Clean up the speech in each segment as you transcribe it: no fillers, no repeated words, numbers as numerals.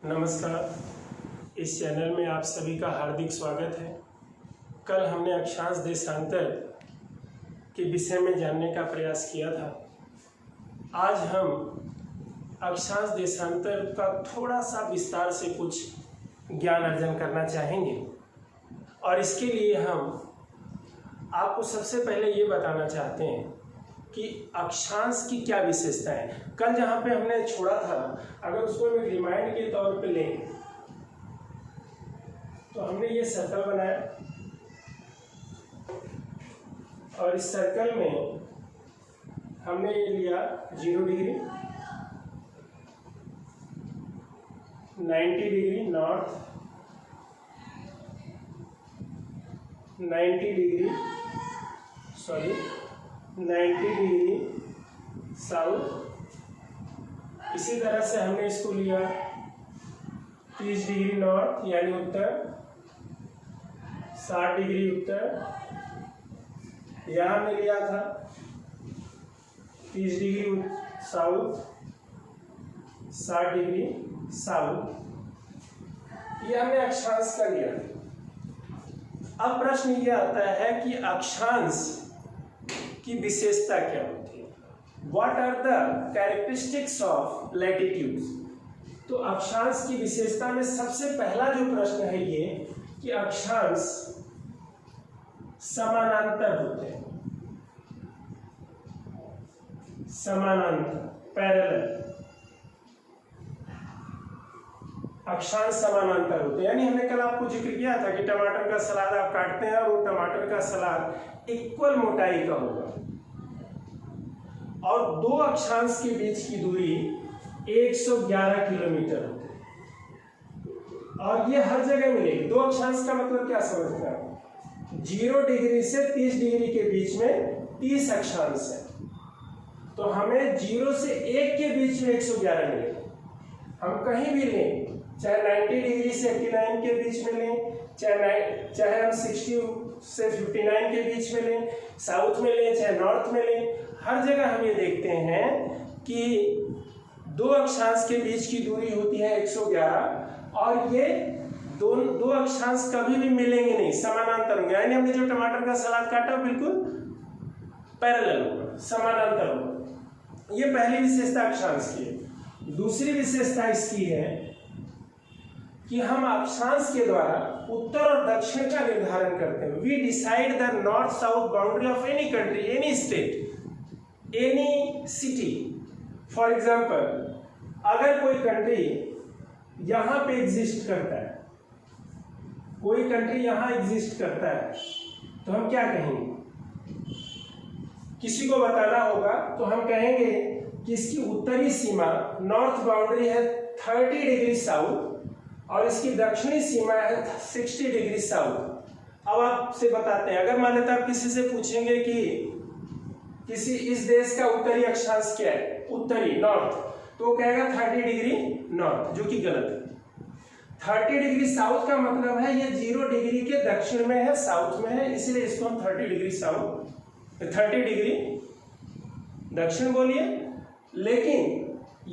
नमस्कार। इस चैनल में आप सभी का हार्दिक स्वागत है। कल हमने अक्षांश देशांतर के विषय में जानने का प्रयास किया था। आज हम अक्षांश देशांतर का थोड़ा सा विस्तार से कुछ ज्ञान अर्जन करना चाहेंगे और इसके लिए हम आपको सबसे पहले ये बताना चाहते हैं कि अक्षांश की क्या विशेषता है। कल जहाँ पे हमने छोड़ा था, अगर उसको हम रिमाइंड के तौर पे लें तो हमने ये सर्कल बनाया और इस सर्कल में हमने ये लिया 0 degree, 90 degree north, 90 degree south. इसी तरह से हमने इसको लिया 30 डिग्री नॉर्थ यानी उत्तर, 60 डिग्री उत्तर। यहाँ हमने लिया था 30 डिग्री साउथ, 60 डिग्री साउथ। ये हमने अक्षांश का लिया। अब प्रश्न ये आता है कि अक्षांश की विशेषता क्या होती है। What are the characteristics of latitude? तो अक्षांश की विशेषता में सबसे पहला जो प्रश्न है ये कि अक्षांश समानांतर होते हैं। समानांतर, पैरेलल। अक्षांश समानांतर होते हैं, यानी हमने कल आपको जिक्र किया था कि टमाटर का सलाद आप काटते हैं और वो टमाटर का सलाद इक्वल मोटाई का होगा और दो अक्षांश के बीच की दूरी 111 किलोमीटर होती है और ये हर जगह मिलेगी। दो अक्षांश का मतलब क्या समझते हैं? 0 डिग्री से 30 डिग्री के बीच में 30 अक्षांश है, तो हमें 0 से 1 के बीच में 111 मिलेगा। हम कहीं भी लें, चाहे 90 डिग्री से 89 के बीच में लें, चाहे हम 60 से 59 के बीच में लें, साउथ में लें चाहे नॉर्थ में लें, हर जगह हम ये देखते हैं कि दो अक्षांश के बीच की दूरी होती है 111 और ये दो अक्षांश कभी भी मिलेंगे नहीं, समानांतर होंगे। यानी हमने जो टमाटर का सलाद काटा बिल्कुल पैरेलल होगा, समानांतर होगा। ये पहली विशेषता अक्षांश की है। दूसरी विशेषता इसकी है कि हम अक्षांश के द्वारा उत्तर और दक्षिण का निर्धारण करते हैं। We decide the north south boundary of any country, any state, any city. For example, अगर कोई कंट्री यहां पे एग्जिस्ट करता है, कोई कंट्री यहां एग्जिस्ट करता है, तो हम क्या कहेंगे? किसी को बताना होगा तो हम कहेंगे कि इसकी उत्तरी सीमा, नॉर्थ बाउंड्री है 30 डिग्री साउथ और इसकी दक्षिणी सीमा है 60 डिग्री साउथ। अब आपसे बताते हैं, अगर मान लेते आप किसी से पूछेंगे कि किसी इस देश का उत्तरी अक्षांश क्या है, उत्तरी नॉर्थ, तो वो कहेगा 30 डिग्री नॉर्थ, जो कि गलत है। 30 डिग्री साउथ का मतलब है ये 0 डिग्री के दक्षिण में है, साउथ में है, इसलिए इसको हम 30 डिग्री साउथ, 30 डिग्री दक्षिण बोलिए। लेकिन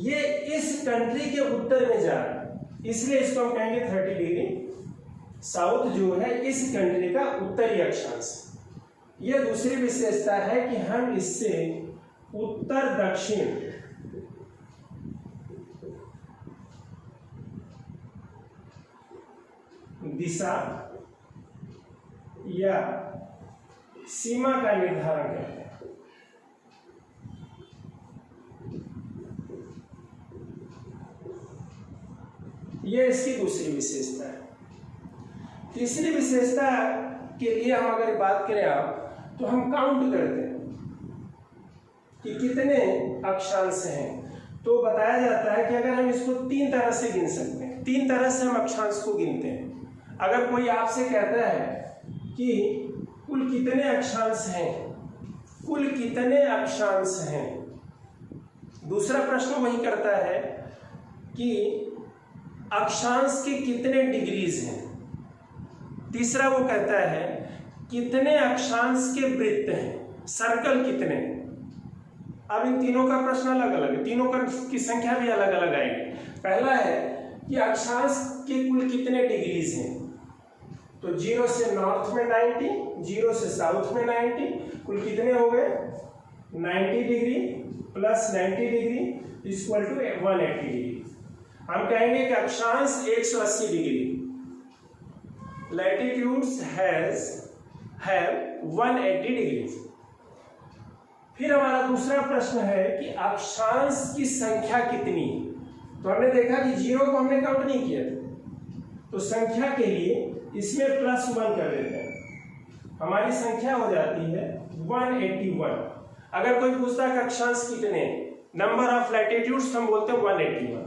ये इस कंट्री के उत्तर में जा रहा है, इसलिए इसको हम कहेंगे 30 डिग्री साउथ, जो है इस कंट्री का उत्तरी अक्षांश। यह दूसरी विशेषता है कि हम इससे उत्तर दक्षिण दिशा या सीमा का निर्धारण करते हैं। यह इसकी दूसरी विशेषता है। तीसरी विशेषता के लिए हम अगर बात करें आप, तो हम काउंट करते हैं कि कितने अक्षांश हैं। तो बताया जाता है कि अगर हम इसको 3 तरह से गिन सकते हैं, 3 तरह से हम अक्षांश को गिनते हैं। अगर कोई आपसे कहता है कि कुल कितने अक्षांश हैं, कुल कितने अक्षांश हैं, दूसरा प्रश्न वही करता है कि अक्षांश के कितने डिग्रीज हैं, तीसरा वो कहता है कितने अक्षांश के वृत्त हैं, सर्कल कितने। अब इन तीनों का प्रश्न अलग अलग है, तीनों की संख्या भी अलग अलग आएगी। पहला है कि अक्षांश के कुल कितने डिग्रीज हैं। तो 0 से नॉर्थ में 90, 0 से साउथ में 90, कुल कितने हो गए 90 degree plus 90 degree equal to 180 degree. हम कहेंगे कि अक्षांश 180 डिग्री, लैटिट्यूड्स हैव 180 डिग्रीज। फिर हमारा दूसरा प्रश्न है कि अक्षांश की संख्या कितनी है। तो हमने देखा कि 0 को हमने काउंट नहीं किया था, तो संख्या के लिए इसमें +1 कर देते हैं, हमारी संख्या हो जाती है 181। अगर कोई पूछता है कि अक्षांश कितने, नंबर ऑफ लैटिट्यूड्स, हम बोलते हैं 181।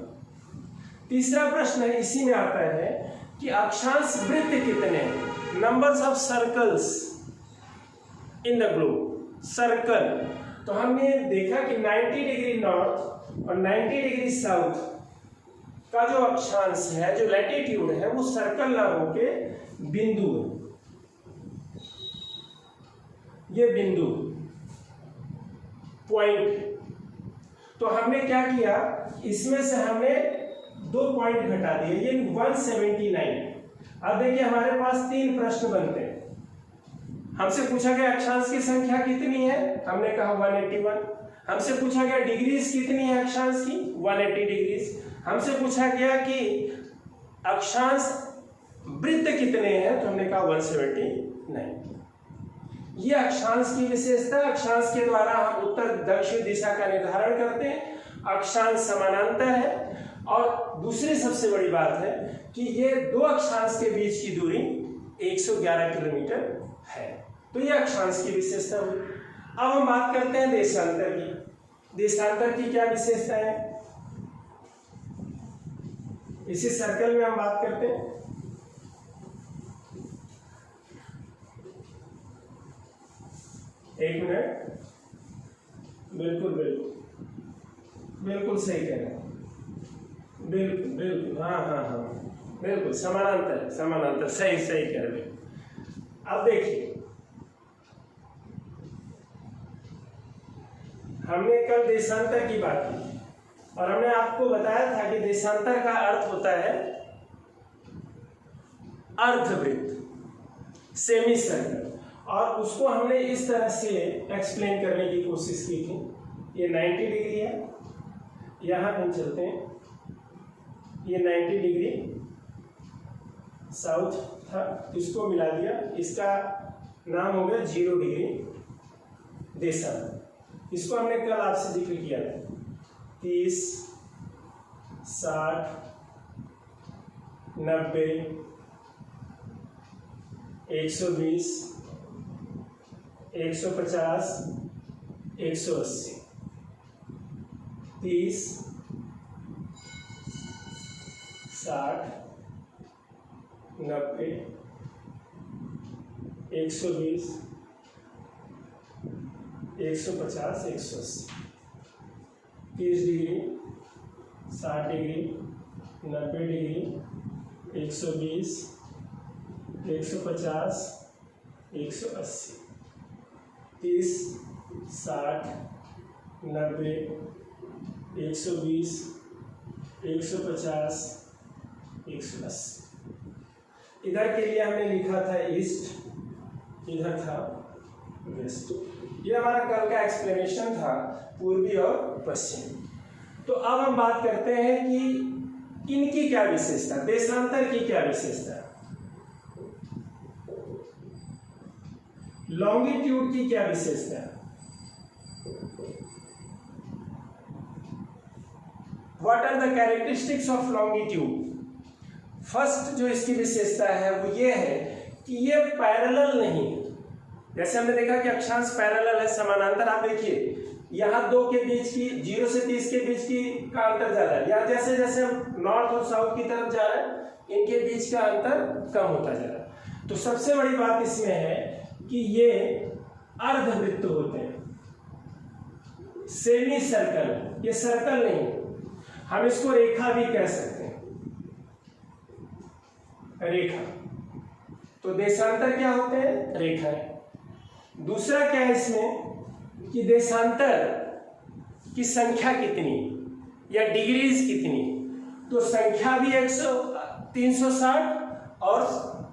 तीसरा प्रश्न है इसी में आता है कि अक्षांश वृत्त कितने, numbers of circles in the globe, circle. तो हमने देखा कि 90 डिग्री नॉर्थ और 90 डिग्री साउथ का जो अक्षांश है, जो लैटिट्यूड है, वो सर्कल ना होके बिंदु है। ये बिंदु पॉइंट। तो हमने क्या किया, इसमें से हमने 2 पॉइंट घटा दिए, ये 179। अब देखिए हमारे पास 3 प्रश्न बनते हैं। हमसे पूछा गया अक्षांश की संख्या कितनी है, हमने कहा 181। हमसे पूछा गया डिग्रीज कितनी है अक्षांश की, 180 डिग्रीज। हमसे पूछा गया कि अक्षांश वृत्त कितने हैं, तो हमने कहा 179। ये अक्षांश की विशेषता। अक्षांश के द्वारा हम उत्तर दक्षिण दिशा का निर्धारण करते हैं। अक्षांश समानांतर है, और दूसरी सबसे बड़ी बात है कि ये 2 अक्षांश के बीच की दूरी 111 किलोमीटर है। तो ये अक्षांश की विशेषता हुई। अब हम बात करते हैं देशांतर की। देशांतर की क्या विशेषता है, इसी सर्कल में हम बात करते हैं। एक मिनट, बिल्कुल बिल्कुल बिल्कुल सही कह रहे हैं, बिल्कुल बिल्कुल, हाँ, बिल्कुल समानांतर, सही कह रहे हैं। अब देखिए, हमने कल देशांतर की बात की और हमने आपको बताया था कि देशांतर का अर्थ होता है अर्धवृत्त, सेमी सर्कल, और उसको हमने इस तरह से एक्सप्लेन करने की कोशिश की थी। ये 90 डिग्री है, यहाँ हम चलते हैं, ये 90 डिग्री साउथ था, इसको मिला दिया, इसका नाम हो गया 0 डिग्री देशांतर। इसको हमने कल आपसे जिक्र किया था, 30, 60, 90, 120, 150, 180, 30, 60, 90, 120, 150, 180, 30 डिग्री, 60 डिग्री, 90 डिग्री, 120, 150, 180, 30, 60, 90, 120, 150, 180। इधर के लिए हमने लिखा था ईस्ट, इधर था वेस्ट। ये हमारा कल का एक्सप्लेनेशन था, पूर्वी और पश्चिम। तो अब हम बात करते हैं कि इनकी क्या विशेषता, देशांतर की क्या विशेषता, लॉन्गिट्यूड की क्या विशेषता है। What are the characteristics of longitude. First जो इसकी विशेषता है वो ये है कि ये पैरेलल नहीं है। जैसे हमने देखा कि अक्षांश पैरेलल है, समानांतर। आप देखिए यहाँ 2 के बीच की, 0 से 30 के बीच की का अंतर ज्यादा है। यहाँ जैसे जैसे हम नॉर्थ और साउथ की तरफ जा रहे हैं, इनके बीच का अंतर कम होता जा रहा है। तो सबसे बड़ी बात इसमें है कि ये अर्धवृत्त होते हैं, सेमी सर्कल, ये सर्कल नहीं, हम इसको रेखा भी कह सकते हैं, रेखा। तो देशांतर क्या होते हैं, रेखा है। दूसरा क्या है इसमें कि देशांतर की संख्या कितनी या डिग्रीज कितनी। तो संख्या भी 360 और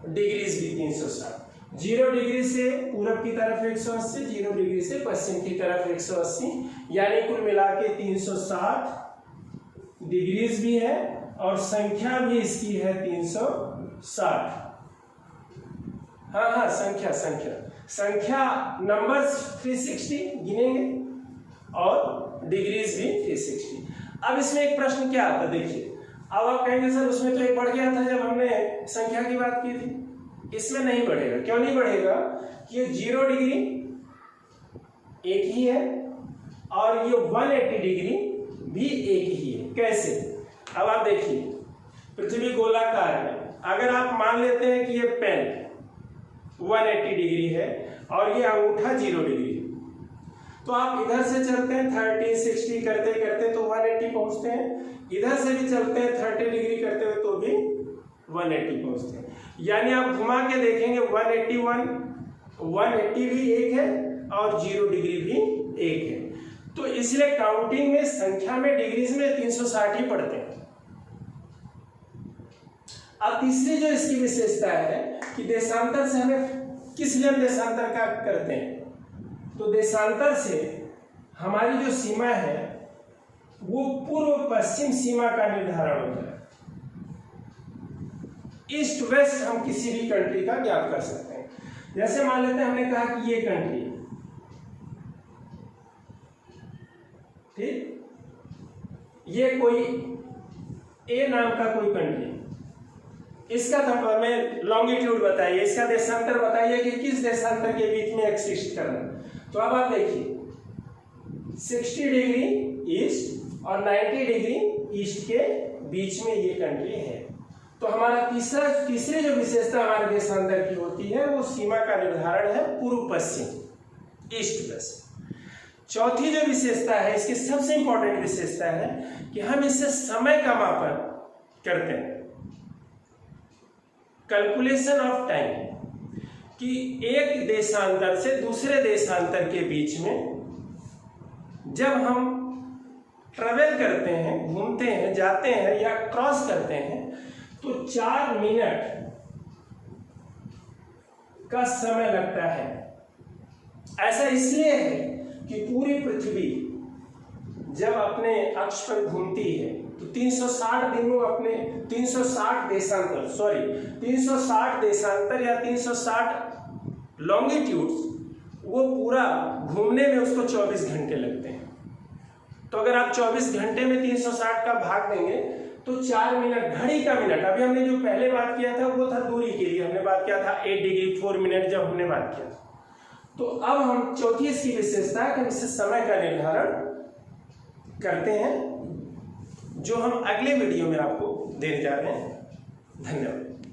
डिग्रीज भी 360। 0 डिग्री से पूरब की तरफ 180, 0 डिग्री से पश्चिम की तरफ 180, यानी कुल मिला के 360 डिग्रीज भी है और संख्या भी इसकी है 360। हाँ, संख्या नंबर्स 360 गिनेंगे और डिग्रीज भी 360। अब इसमें एक प्रश्न क्या आता है, देखिए। अब आप कहेंगे सर उसमें तो एक बढ़ गया था जब हमने संख्या की बात की थी। इसमें नहीं बढ़ेगा। क्यों नहीं बढ़ेगा? कि ये 0 डिग्री एक ही है और ये 180 डिग्री भी एक ही है। कैसे? अब आप देखिए, पृथ्वी गोलाकार है। अगर आप मान लेते हैं कि ये पेन 180 डिग्री है और ये अंगूठा 0 डिग्री, तो आप इधर से चलते हैं 30, 60 करते करते तो 180 पहुंचते हैं। इधर से भी चलते हैं 30 डिग्री करते हुए तो भी 180 पहुंचते हैं। यानी आप घुमा के देखेंगे 180 भी एक है और 0 डिग्री भी एक है। तो इसलिए काउंटिंग में संख्या में डिग्रीज में 360 ही पड़ते हैं। अब तीसरी जो इसकी विशेषता है कि देशांतर से हमें किस लिए हम देशांतर का करते हैं, तो देशांतर से हमारी जो सीमा है वो पूर्व पश्चिम सीमा का निर्धारण होता है। ईस्ट वेस्ट हम किसी भी कंट्री का ज्ञात कर सकते हैं। जैसे मान लेते हैं हमने कहा कि ये कंट्री, ठीक, ये कोई ए नाम का कोई कंट्री, इसका हमें लॉन्गिट्यूड बताइए, इसका देशांतर बताइए कि किस देशांतर के बीच में एक्सिस्ट कर रहा है। तो अब आप देखिए 60 डिग्री ईस्ट और 90 डिग्री ईस्ट के बीच में ये कंट्री है। तो हमारा तीसरी जो विशेषता हमारे देशांतर की होती है वो सीमा का निर्धारण है पूर्व पश्चिम, ईस्ट वेस्ट। चौथी जो विशेषता है, इसकी सबसे इंपॉर्टेंट विशेषता है कि हम इससे समय का मापन करते हैं, कैलकुलेशन ऑफ टाइम, कि एक देशांतर से दूसरे देशांतर के बीच में जब हम ट्रेवल करते हैं, घूमते हैं, जाते हैं या क्रॉस करते हैं तो 4 मिनट का समय लगता है। ऐसा इसलिए है कि पूरी पृथ्वी जब अपने अक्ष पर घूमती है तो 360 दिनों अपने 360 देशांतर या 360 लॉन्गिट्यूड्स वो पूरा घूमने में उसको 24 घंटे लगते हैं। तो अगर आप 24 घंटे में 360 का भाग देंगे तो 4 मिनट, घड़ी का मिनट। अभी हमने जो पहले बात किया था वो था दूरी के लिए, हमने बात किया था 8 डिग्री 4 मिनट जब हमने बात किया। तो अब हम चौथी इसकी विशेषता है कि इससे समय का निर्धारण करते हैं, जो हम अगले वीडियो में आपको देने जा रहे हैं। धन्यवाद।